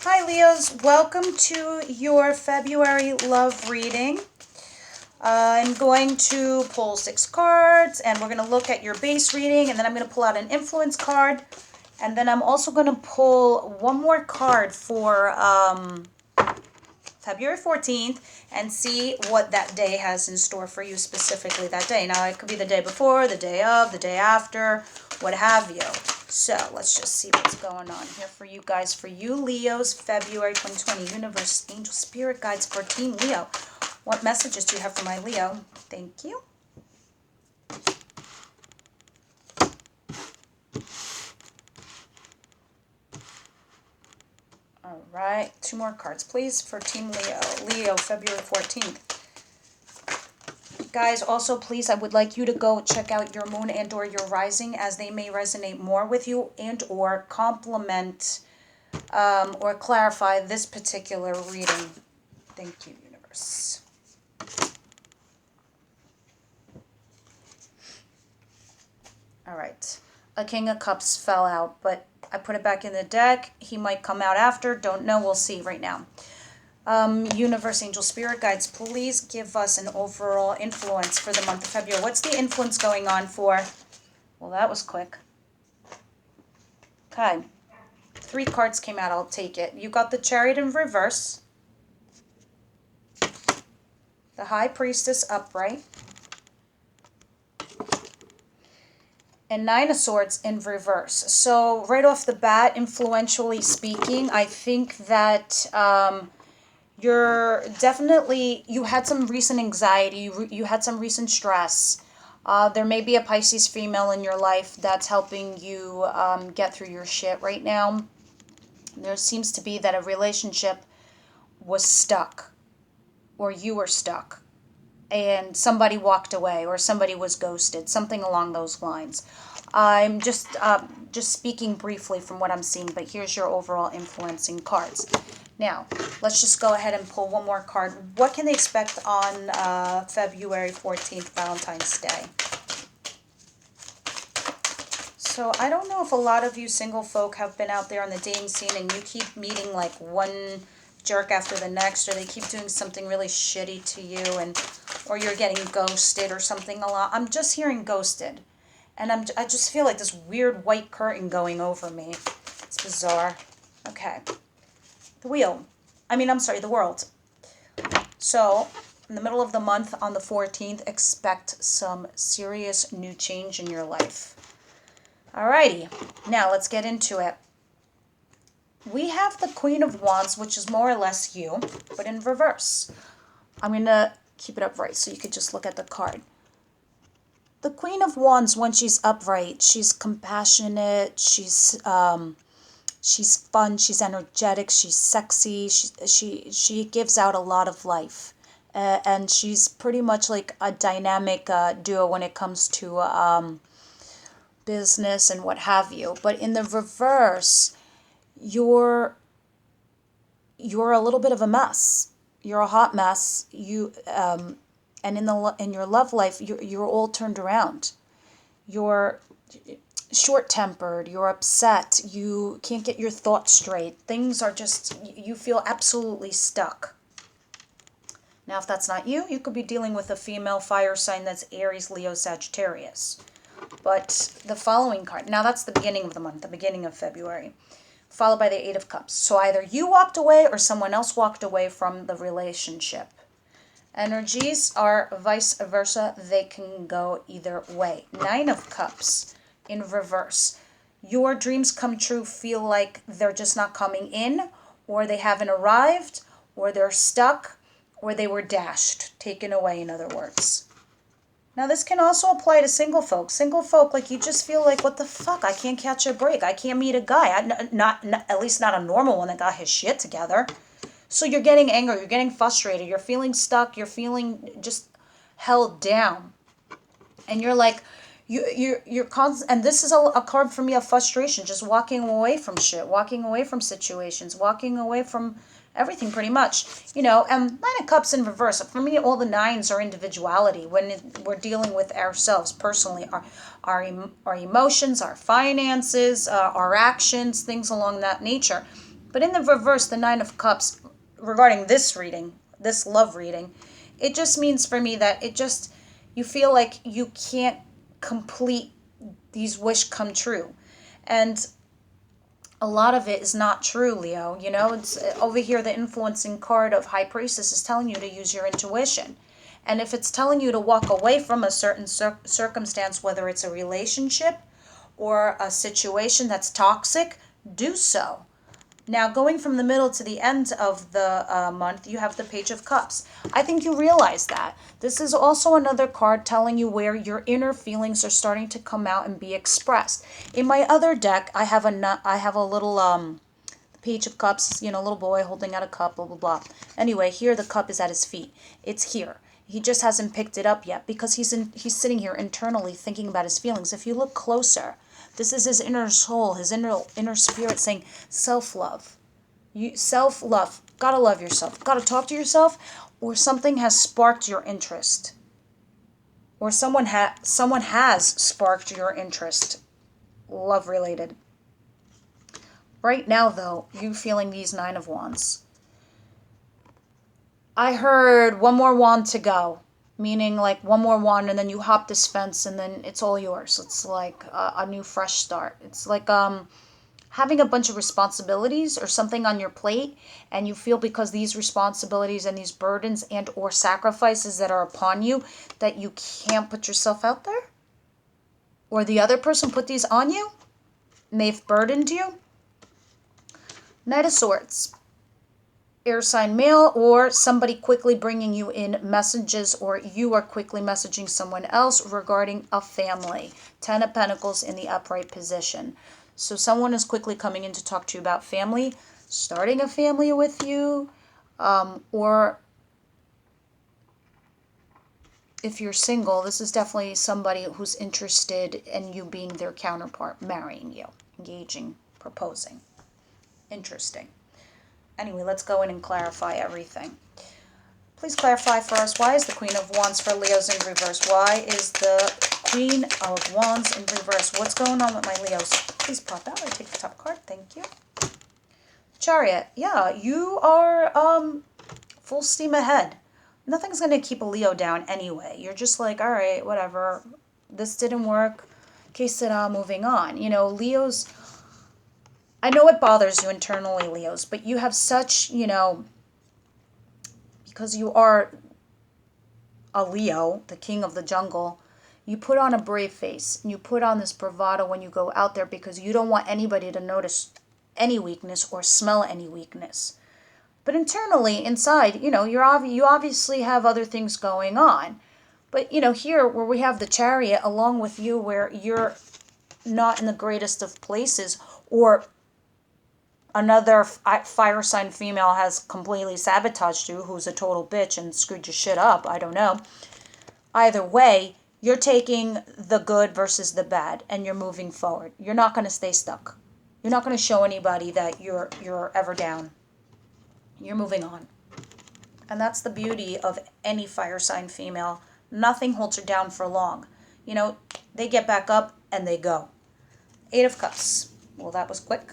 Hi Leos, welcome to your February love reading. I'm going to pull 6 cards and we're going to look at your base reading, and then I'm going to pull out an influence card, and then I'm also going to pull one more card for February 14th and see what that day has in store for you specifically that day. Now it could be the day before, the day of, the day after, what have you. So let's just see what's going on here for you guys. For you Leos, February 2020, Universe, Angel, Spirit Guides for Team Leo. What messages do you have for my Leo? Thank you. All right, 2 more cards, please, for Team Leo. Leo, February 14th. Guys, also, please, I would like you to go check out your moon and or your rising, as they may resonate more with you and or complement or clarify this particular reading. Thank you, universe. All right. A King of Cups fell out, but I put it back in the deck. He might come out after. Don't know. We'll see right now. Universe, Angel, Spirit Guides, please give us an overall influence for the month of February. What's the influence going on for? Well, that was quick. Okay. 3 cards came out. I'll take it. You got the Chariot in reverse. The High Priestess upright. And 9 of Swords in reverse. So right off the bat, influentially speaking, I think that you had some recent anxiety, you had some recent stress. There may be a Pisces female in your life that's helping you get through your shit right now. There seems to be that a relationship was stuck, or you were stuck, and somebody walked away, or somebody was ghosted, something along those lines. I'm just speaking briefly from what I'm seeing, but here's your overall influencing cards. Now, let's just go ahead and pull one more card. What can they expect on February 14th, Valentine's Day? So I don't know if a lot of you single folk have been out there on the dating scene and you keep meeting like one jerk after the next, or they keep doing something really shitty to you, or you're getting ghosted or something a lot. I'm just hearing ghosted. And I just feel like this weird white curtain going over me. It's bizarre. Okay. The wheel. The world. So, in the middle of the month, on the 14th, expect some serious new change in your life. Alrighty. Now, let's get into it. We have the Queen of Wands, which is more or less you, but in reverse. I'm going to keep it upright so you could just look at the card. The Queen of Wands, when she's upright, she's compassionate, she's fun, she's energetic, she's sexy, she gives out a lot of life. And she's pretty much like a dynamic duo when it comes to business and what have you. But in the reverse, you're a little bit of a mess. You're a hot mess. And in your love life, you're all turned around. You're short-tempered. You're upset. You can't get your thoughts straight. Things are just, you feel absolutely stuck. Now, if that's not you, you could be dealing with a female fire sign that's Aries, Leo, Sagittarius. But the following card, now that's the beginning of the month, the beginning of February, followed by the 8 of Cups. So either you walked away or someone else walked away from the relationship. Energies are vice versa. They can go either way. 9 of Cups in reverse. Your dreams come true feel like they're just not coming in, or they haven't arrived, or they're stuck, or they were dashed, taken away, in other words. Now, this can also apply to single folk. Single folk, like, you just feel like, what the fuck? I can't catch a break. I can't meet a guy. At least not a normal one that got his shit together. So you're getting angry, you're getting frustrated, you're feeling stuck, you're feeling just held down. And you're like, you're constant, and this is a card for me of frustration, just walking away from shit, walking away from situations, walking away from everything pretty much. And 9 of Cups in reverse. For me, all the 9s are individuality when we're dealing with ourselves personally, our emotions, our finances, our actions, things along that nature. But in the reverse, the Nine of Cups, regarding this reading, this love reading, it just means for me that you feel like you can't complete these wish come true. And a lot of it is not true, Leo. It's over here, the influencing card of High Priestess is telling you to use your intuition. And if it's telling you to walk away from a certain circumstance, whether it's a relationship or a situation that's toxic, do so. Now, going from the middle to the end of the month, you have the Page of Cups. I think you realize that. This is also another card telling you where your inner feelings are starting to come out and be expressed. In my other deck, I have a little Page of Cups, little boy holding out a cup, blah, blah, blah. Anyway, here the cup is at his feet. It's here. He just hasn't picked it up yet because he's sitting here internally thinking about his feelings. If you look closer, this is his inner soul, his inner spirit saying self-love. Self-love. Gotta love yourself. Gotta talk to yourself, or something has sparked your interest. Or someone has sparked your interest, love-related. Right now, though, you feeling these Nine of Wands. I heard one more wand to go, meaning like one more wand and then you hop this fence and then it's all yours. It's like a new fresh start. It's like having a bunch of responsibilities or something on your plate, and you feel because these responsibilities and these burdens and or sacrifices that are upon you that you can't put yourself out there, or the other person put these on you and they've burdened you. Knight of Swords. Air sign male, or somebody quickly bringing you in messages, or you are quickly messaging someone else regarding a family. 10 of Pentacles in the upright position. So someone is quickly coming in to talk to you about family, starting a family with you, or if you're single, this is definitely somebody who's interested in you being their counterpart, marrying you, engaging, proposing. Interesting. Anyway, let's go in and clarify everything. Please clarify for us, why is the Queen of Wands for Leos in reverse? Why is the Queen of Wands in reverse? What's going on with my Leos? Please pop out. I take the top card. Thank you. Chariot. Yeah, you are full steam ahead. Nothing's going to keep a Leo down anyway. You're just like, all right, whatever. This didn't work. Que sera, moving on. Leos... I know it bothers you internally, Leos, but you have such, because you are a Leo, the king of the jungle, you put on a brave face, and you put on this bravado when you go out there because you don't want anybody to notice any weakness or smell any weakness. But internally, inside, you obviously have other things going on. But, here where we have the Chariot, along with you, where you're not in the greatest of places, or another fire sign female has completely sabotaged you, who's a total bitch and screwed your shit up, I don't know. Either way, you're taking the good versus the bad, and you're moving forward. You're not going to stay stuck. You're not going to show anybody that you're ever down. You're moving on. And that's the beauty of any fire sign female. Nothing holds her down for long. They get back up and they go. 8 of Cups. Well, that was quick.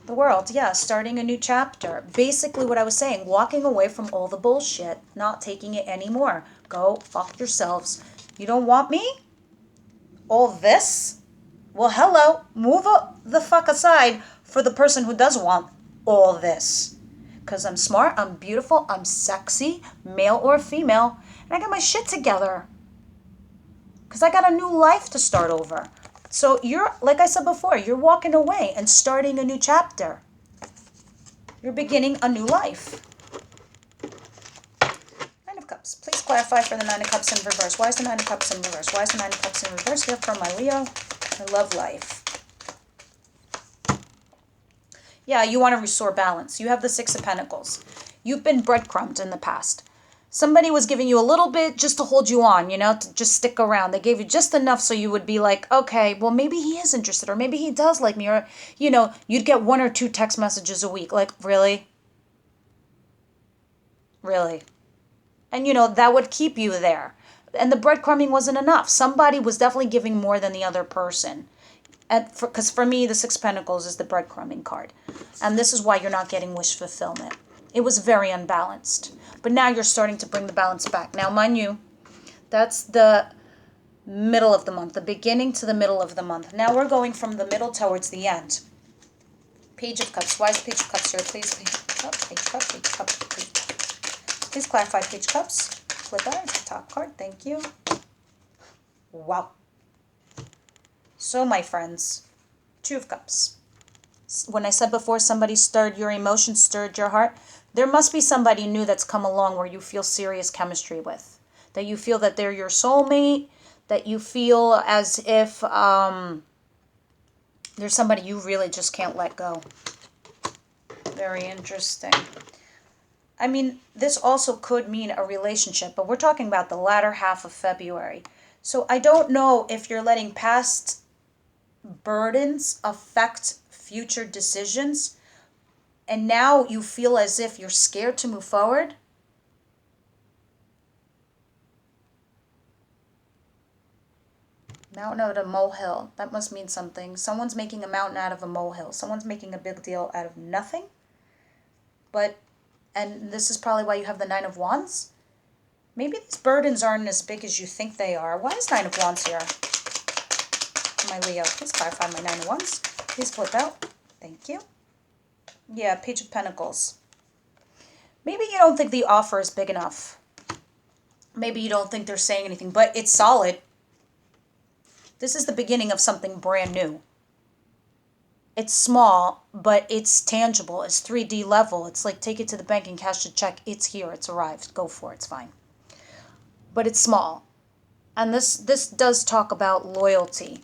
The World, yeah, starting a new chapter. Basically what I was saying, walking away from all the bullshit, not taking it anymore. Go fuck yourselves. You don't want me? All this? Well, hello, move the fuck aside for the person who does want all this. Because I'm smart, I'm beautiful, I'm sexy, male or female, and I got my shit together. Because I got a new life to start over. So you're, like I said before, you're walking away and starting a new chapter. You're beginning a new life. 9 of Cups. Please clarify for the 9 of Cups in reverse. Why is the 9 of Cups in reverse? Why is the 9 of Cups in reverse here for my Leo? I love life. Yeah, you want to restore balance. You have the 6 of Pentacles. You've been breadcrumbed in the past. Somebody was giving you a little bit just to hold you on, to just stick around. They gave you just enough so you would be like, okay, well, maybe he is interested, or maybe he does like me, or, you'd get 1 or 2 text messages a week. Like, really? Really? And, that would keep you there. And the breadcrumbing wasn't enough. Somebody was definitely giving more than the other person. And because for me, the Six of Pentacles is the breadcrumbing card. And this is why you're not getting wish fulfillment. It was very unbalanced. But now you're starting to bring the balance back. Now, mind you, that's the middle of the month, the beginning to the middle of the month. Now we're going from the middle towards the end. Page of Cups. Why is Page of Cups here? Please, Page of Cups, Page of Cups, Page of Cups, Page of Cups. Please clarify Page of Cups. Flip that. It's the top card. Thank you. Wow. So, my friends, Two of Cups. When I said before somebody stirred your emotions, stirred your heart, there must be somebody new that's come along where you feel serious chemistry with. That you feel that they're your soulmate, that you feel as if there's somebody you really just can't let go. Very interesting. I mean, this also could mean a relationship, but we're talking about the latter half of February. So I don't know if you're letting past burdens affect future decisions, and now you feel as if you're scared to move forward. Mountain out of a molehill. That must mean something. Someone's making a mountain out of a molehill. Someone's making a big deal out of nothing. But, and this is probably why you have the Nine of Wands. Maybe these burdens aren't as big as you think they are. Why is Nine of Wands here? My Leo, please clarify my Nine of Wands. Please flip out. Thank you. Yeah, Page of Pentacles. Maybe you don't think the offer is big enough. Maybe you don't think they're saying anything, but it's solid. This is the beginning of something brand new. It's small, but it's tangible. It's 3D level. It's like take it to the bank and cash the check. It's here. It's arrived. Go for it. It's fine. But it's small. And this does talk about loyalty.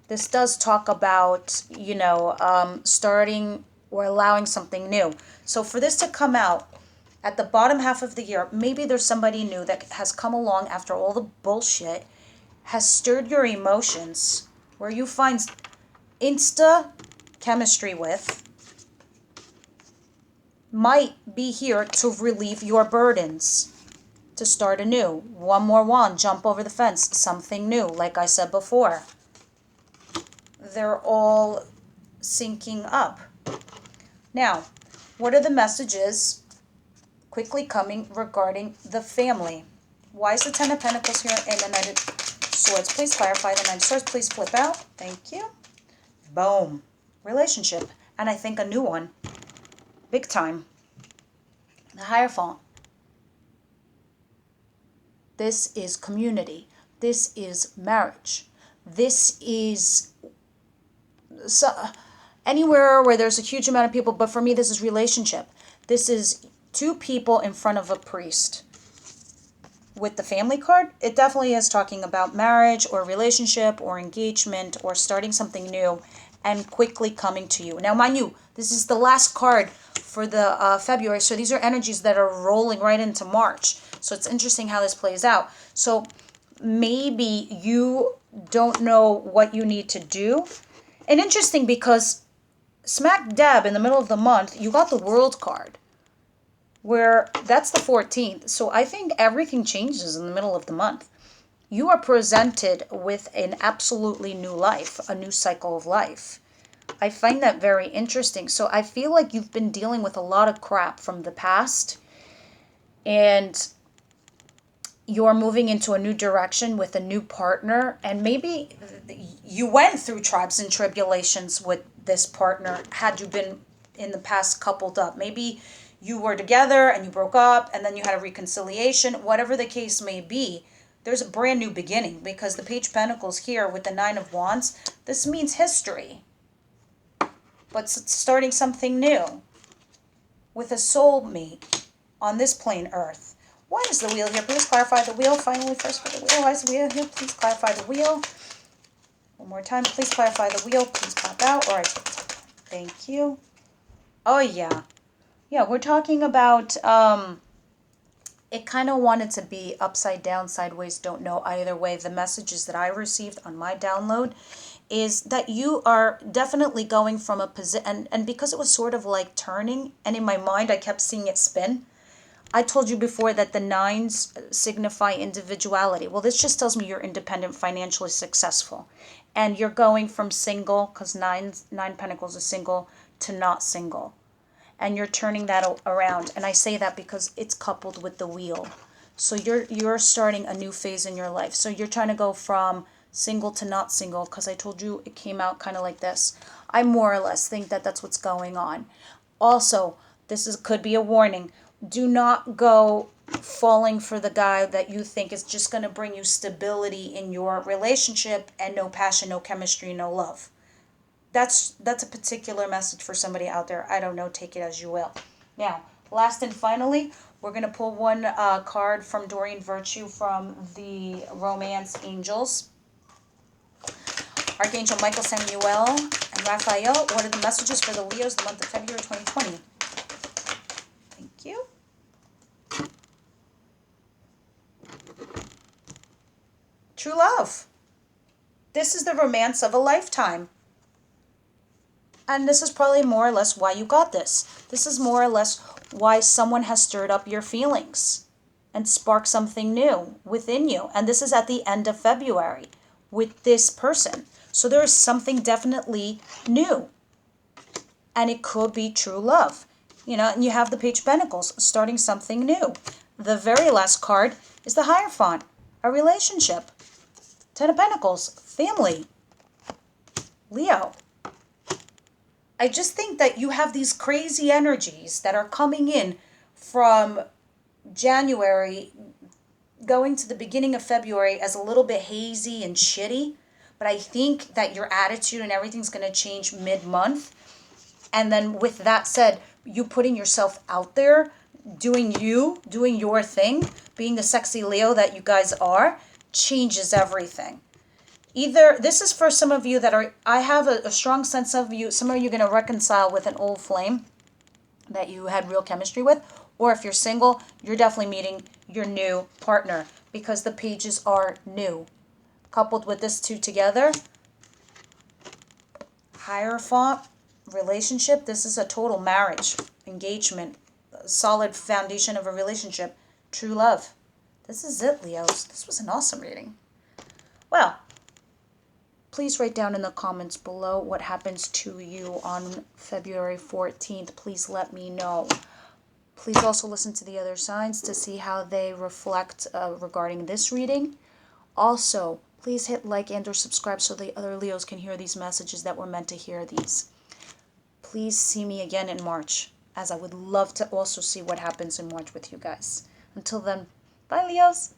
This does talk about, starting or allowing something new. So for this to come out at the bottom half of the year, maybe there's somebody new that has come along after all the bullshit, has stirred your emotions, where you find insta chemistry with, might be here to relieve your burdens, to start anew. One more wand, jump over the fence, something new, like I said before. They're all syncing up. Now, what are the messages quickly coming regarding the family? Why is the Ten of Pentacles here and the Knight of Swords? Please clarify the Knight of Swords. Please flip out. Thank you. Boom. Relationship. And I think a new one. Big time. The Hierophant. This is community. This is marriage. This is anywhere where there's a huge amount of people, but for me this is relationship. This is two people in front of a priest. With the family card, it definitely is talking about marriage or relationship or engagement or starting something new and quickly coming to you. Now, mind you, this is the last card for the February, so these are energies that are rolling right into March. So it's interesting how this plays out. So maybe you don't know what you need to do. And interesting because smack dab in the middle of the month, you got the World card, where that's the 14th. So I think everything changes in the middle of the month. You are presented with an absolutely new life, a new cycle of life. I find that very interesting. So I feel like you've been dealing with a lot of crap from the past, and you're moving into a new direction with a new partner, and maybe you went through tribes and tribulations with this partner had you been in the past coupled up. Maybe you were together and you broke up and then you had a reconciliation. Whatever the case may be, there's a brand new beginning, because the Page of Pentacles here with the Nine of Wands, this means history. But starting something new with a soulmate on this plane Earth. Why is the wheel here? Please clarify the wheel. Finally, first for the wheel. Why is the wheel here? Please clarify the wheel. One more time. Please clarify the wheel. Please pop out. All right. Thank you. Oh, yeah. Yeah, we're talking about, it kind of wanted to be upside down, sideways, don't know either way. The messages that I received on my download is that you are definitely going from a position, and because it was sort of like turning, and in my mind I kept seeing it spin. I told you before that the nines signify individuality. Well, this just tells me you're independent, financially successful. And you're going from single, because nine pentacles is single, to not single. And you're turning that around. And I say that because it's coupled with the wheel. So you're starting a new phase in your life. So you're trying to go from single to not single, because I told you it came out kind of like this. I more or less think that that's what's going on. Also, could be a warning. Do not go falling for the guy that you think is just going to bring you stability in your relationship and no passion, no chemistry, no love. That's a particular message for somebody out there. I don't know. Take it as you will. Now, last and finally, we're going to pull one card from Doreen Virtue from the Romance Angels. Archangel Michael, Samuel, and Raphael. What are the messages for the Leos the month of February 2020? Thank you. True love. This is the romance of a lifetime. And this is probably more or less why you got this. This is more or less why someone has stirred up your feelings and sparked something new within you. And this is at the end of February with this person. So there is something definitely new. And it could be true love. You know, and you have the Page of Pentacles, starting something new. The very last card is the Hierophant, a relationship. Ten of Pentacles, family. Leo. I just think that you have these crazy energies that are coming in from January, going to the beginning of February as a little bit hazy and shitty. But I think that your attitude and everything's going to change mid-month. And then with that said, you putting yourself out there, doing your thing, being the sexy Leo that you guys are, changes everything. Either this is for some of you that are, I have a strong sense of you, some of you are going to reconcile with an old flame that you had real chemistry with. Or if you're single, you're definitely meeting your new partner because the pages are new. Coupled with this two together, Hierophant, relationship, this is a total marriage, engagement, solid foundation of a relationship, true love. This is it, Leos. This was an awesome reading. Well, please write down in the comments below what happens to you on February 14th. Please let me know. Please also listen to the other signs to see how they reflect regarding this reading. Also, please hit like and or subscribe so the other Leos can hear these messages that were meant to hear these. Please see me again in March, as I would love to also see what happens in March with you guys. Until then, bye, Leos.